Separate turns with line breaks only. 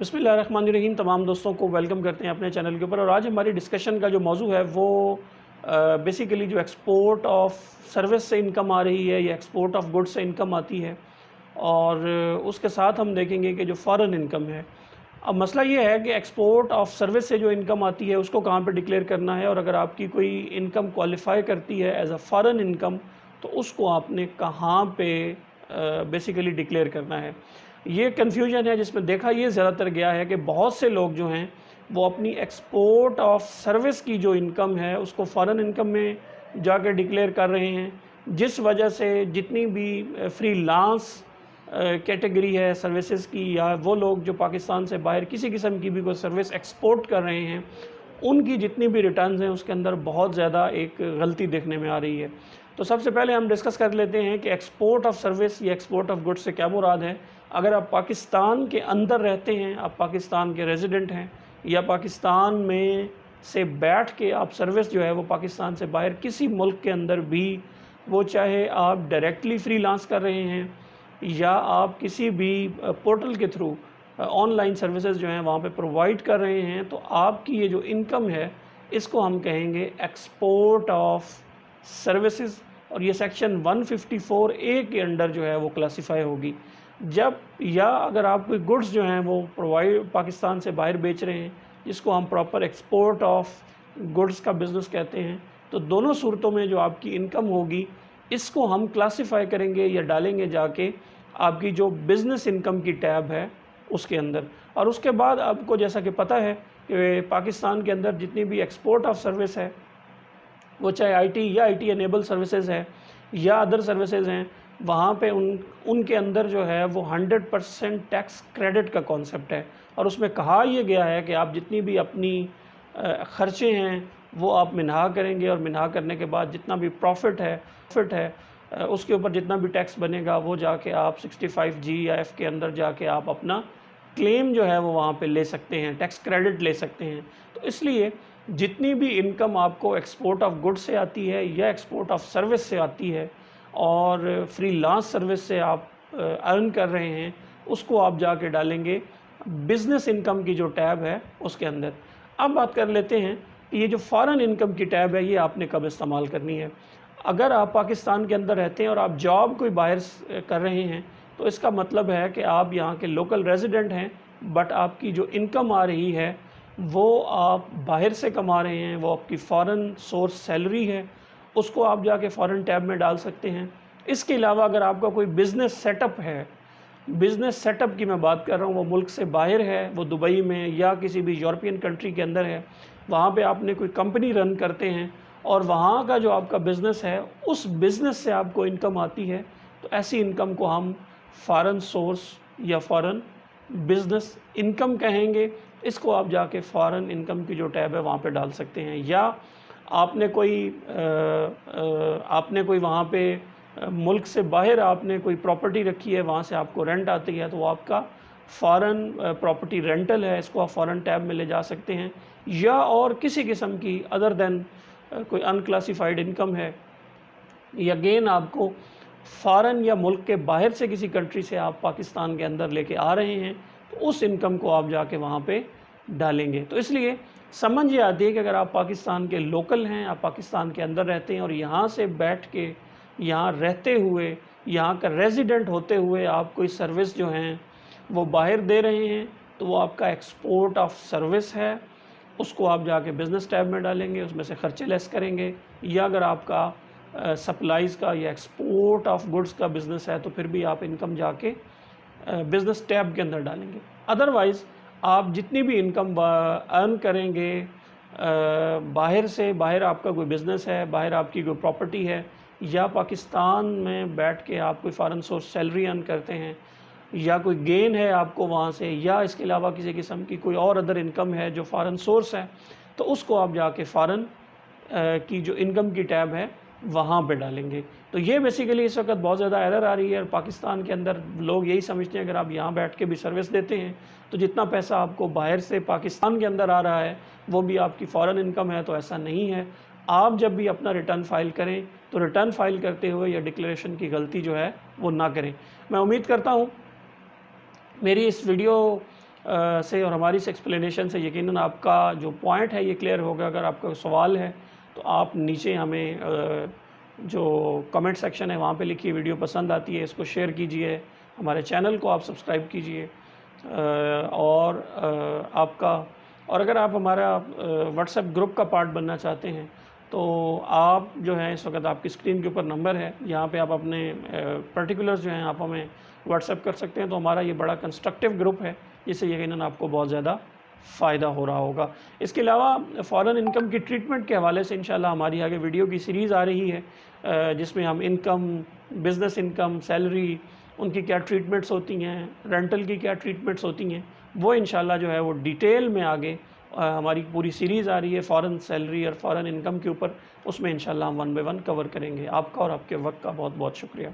बिस्मिल्लाहिर्रहमानिर्रहीम। तमाम दोस्तों को वेलकम करते हैं अपने चैनल के ऊपर। और आज हमारी डिस्कशन का जो मौजू है वो बेसिकली जो एक्सपोर्ट ऑफ सर्विस से इनकम आ रही है या एक्सपोर्ट ऑफ गुड्स से इनकम आती है, और उसके साथ हम देखेंगे कि जो फ़ॉरेन इनकम है। अब मसला ये है कि एक्सपोर्ट ऑफ सर्विस से जो इनकम आती है उसको कहाँ पे डिक्लेयर करना है, और अगर आपकी कोई इनकम क्वालिफाई करती है एज अ फ़ॉरेन इनकम तो उसको आपने कहाँ पे बेसिकली डिक्लेयर करना है। ये कन्फ्यूजन है जिसमें देखा ये ज़्यादातर गया है कि बहुत से लोग जो हैं वो अपनी एक्सपोर्ट ऑफ सर्विस की जो इनकम है उसको फ़ॉरेन इनकम में जाकर डिक्लेयर कर रहे हैं, जिस वजह से जितनी भी फ्रीलांस कैटेगरी है सर्विसेज की, या वो लोग जो पाकिस्तान से बाहर किसी किस्म की भी कोई सर्विस एक्सपोर्ट कर रहे हैं, उनकी जितनी भी रिटर्न्स हैं उसके अंदर बहुत ज़्यादा एक गलती देखने में आ रही है। तो सबसे पहले हम डिस्कस कर लेते हैं कि एक्सपोर्ट ऑफ सर्विस या एक्सपोर्ट ऑफ गुड्स से क्या मुराद है। अगर आप पाकिस्तान के अंदर रहते हैं, आप पाकिस्तान के रेजिडेंट हैं, या पाकिस्तान में से बैठ के आप सर्विस जो है वो पाकिस्तान से बाहर किसी मुल्क के अंदर भी, वो चाहे आप डायरेक्टली फ्रीलांस कर रहे हैं या आप किसी भी पोर्टल के थ्रू ऑनलाइन सर्विसेज जो हैं वहाँ पे प्रोवाइड कर रहे हैं, तो आपकी ये जो इनकम है इसको हम कहेंगे एक्सपोर्ट ऑफ सर्विसेज, और ये सेक्शन 154A के अंडर जो है वो क्लासिफाई होगी। जब या अगर आप कोई गुड्स जो हैं वो प्रोवाइड पाकिस्तान से बाहर बेच रहे हैं, जिसको हम प्रॉपर एक्सपोर्ट ऑफ गुड्स का बिज़नेस कहते हैं, तो दोनों सूरतों में जो आपकी इनकम होगी इसको हम क्लासिफाई करेंगे या डालेंगे जाके आपकी जो बिज़नेस इनकम की टैब है उसके अंदर। और उसके बाद आपको जैसा कि पता है कि पाकिस्तान के अंदर जितनी भी एक्सपोर्ट ऑफ सर्विस है, वो चाहे आईटी या आईटी एनेबल सर्विसेज है या अदर सर्विसेज हैं, वहाँ पे उनके अंदर जो है वो 100% टैक्स क्रेडिट का कॉन्सेप्ट है। और उसमें कहा यह गया है कि आप जितनी भी अपनी ख़र्चे हैं वो आप मिन्हा करेंगे, और मिन्हा करने के बाद जितना भी प्रॉफिट है उसके ऊपर जितना भी टैक्स बनेगा वो जाके आप 65G या F के अंदर जाके आप अपना क्लेम जो है वो वहाँ पे ले सकते हैं, टैक्स क्रेडिट ले सकते हैं। तो इसलिए जितनी भी इनकम आपको एक्सपोर्ट ऑफ गुड्स से आती है या एक्सपोर्ट ऑफ सर्विस से आती है और फ्रीलांस सर्विस से आप अर्न कर रहे हैं, उसको आप जाके डालेंगे बिज़नेस इनकम की जो टैब है उसके अंदर। अब बात कर लेते हैं कि ये जो फ़ॉरेन इनकम की टैब है ये आपने कब इस्तेमाल करनी है। अगर आप पाकिस्तान के अंदर रहते हैं और आप जॉब कोई बाहर कर रहे हैं, तो इसका मतलब है कि आप यहाँ के लोकल रेजिडेंट हैं, बट आपकी जो इनकम आ रही है वो आप बाहर से कमा रहे हैं, वो आपकी फ़ॉरेन सोर्स सैलरी है, उसको आप जाके फ़ॉरेन टैब में डाल सकते हैं। इसके अलावा अगर आपका कोई बिज़नेस सेटअप है, बिज़नेस सेटअप की मैं बात कर रहा हूँ, वो मुल्क से बाहर है, वो दुबई में या किसी भी यूरोपियन कंट्री के अंदर है, वहाँ पे आपने कोई कंपनी रन करते हैं और वहाँ का जो आपका बिज़नेस है उस बिज़नेस से आपको इनकम आती है, तो ऐसी इनकम को हम फ़ॉरेन सोर्स या फ़ॉरेन बिज़नेस इनकम कहेंगे। इसको आप जाके फ़ॉरेन इनकम की जो टैब है वहाँ पे डाल सकते हैं। या आपने कोई वहाँ पे मुल्क से बाहर आपने कोई प्रॉपर्टी रखी है, वहाँ से आपको रेंट आती है, तो वो आपका फ़ॉरेन प्रॉपर्टी रेंटल है, इसको आप फ़ॉरेन टैब में ले जा सकते हैं। या और किसी किस्म की अदर देन कोई अनक्लासिफाइड इनकम है, या अगेन आपको फ़ॉरेन या मुल्क के बाहर से किसी कंट्री से आप पाकिस्तान के अंदर लेके आ रहे हैं, तो उस इनकम को आप जाके वहाँ पे डालेंगे। तो इसलिए समझ ये आती है कि अगर आप पाकिस्तान के लोकल हैं, आप पाकिस्तान के अंदर रहते हैं और यहाँ से बैठ के, यहाँ रहते हुए, यहाँ का रेजिडेंट होते हुए आप कोई सर्विस जो हैं वो बाहर दे रहे हैं, तो वो आपका एक्सपोर्ट ऑफ सर्विस है, उसको आप जाके बिज़नेस टैब में डालेंगे, उसमें से खर्चे लेस करेंगे। या अगर आपका सप्लाईज़ का या एक्सपोर्ट ऑफ गुड्स का बिज़नेस है, तो फिर भी आप इनकम जाके बिज़नेस टैब के अंदर डालेंगे। अदरवाइज़ आप जितनी भी इनकम अर्न करेंगे बाहर से, बाहर आपका कोई बिज़नेस है, बाहर आपकी कोई प्रॉपर्टी है, या पाकिस्तान में बैठ के आप कोई फ़ॉरेन सोर्स सैलरी अर्न करते हैं, या कोई गेन है आपको वहाँ से, या इसके अलावा किसी किस्म की कोई और अदर इनकम है जो फ़ॉरेन सोर्स है, तो उसको आप जाके फ़ॉरेन की जो इनकम की टैब है वहाँ पे डालेंगे। तो ये बेसिकली इस वक्त बहुत ज़्यादा एरर आ रही है, और पाकिस्तान के अंदर लोग यही समझते हैं अगर आप यहाँ बैठ के भी सर्विस देते हैं तो जितना पैसा आपको बाहर से पाकिस्तान के अंदर आ रहा है वो भी आपकी फ़ॉरेन इनकम है। तो ऐसा नहीं है। आप जब भी अपना रिटर्न फ़ाइल करें तो रिटर्न फ़ाइल करते हुए या डिक्लेरेशन की गलती जो है वो ना करें। मैं उम्मीद करता हूँ मेरी इस वीडियो سے اور ہماری اس ایکسپلینیشن سے یقیناً آپ کا جو پوائنٹ ہے یہ کلیئر ہوگا. اگر آپ کا سوال ہے تو آپ نیچے ہمیں جو کمنٹ سیکشن ہے وہاں پہ لکھیے. ویڈیو پسند آتی ہے اس کو شیئر کیجئے, ہمارے چینل کو آپ سبسکرائب کیجئے, اور آپ کا اور اگر آپ ہمارا واٹس ایپ گروپ کا پارٹ بننا چاہتے ہیں تو آپ جو ہیں اس وقت آپ کی اسکرین کے اوپر نمبر ہے, یہاں پہ آپ اپنے پرٹیکولرز جو ہیں آپ ہمیں واٹس ایپ کر سکتے ہیں. تو ہمارا یہ بڑا کنسٹرکٹیو گروپ ہے جس سے یقیناً آپ کو بہت زیادہ فائدہ ہو رہا ہوگا. اس کے علاوہ فارن انکم کی ٹریٹمنٹ کے حوالے سے انشاءاللہ ہماری آگے ویڈیو کی سیریز آ رہی ہے جس میں ہم انکم, بزنس انکم, سیلری, ان کی کیا ٹریٹمنٹس ہوتی ہیں, رینٹل کی کیا ٹریٹمنٹس ہوتی ہیں, وہ انشاءاللہ جو ہے وہ ڈیٹیل میں آگے ہماری پوری سیریز آ رہی ہے فارن سیلری اور فارن انکم کے اوپر. اس میں انشاءاللہ ہم 1 by 1 کور کریں گے. آپ کا اور آپ کے وقت کا بہت بہت شکریہ.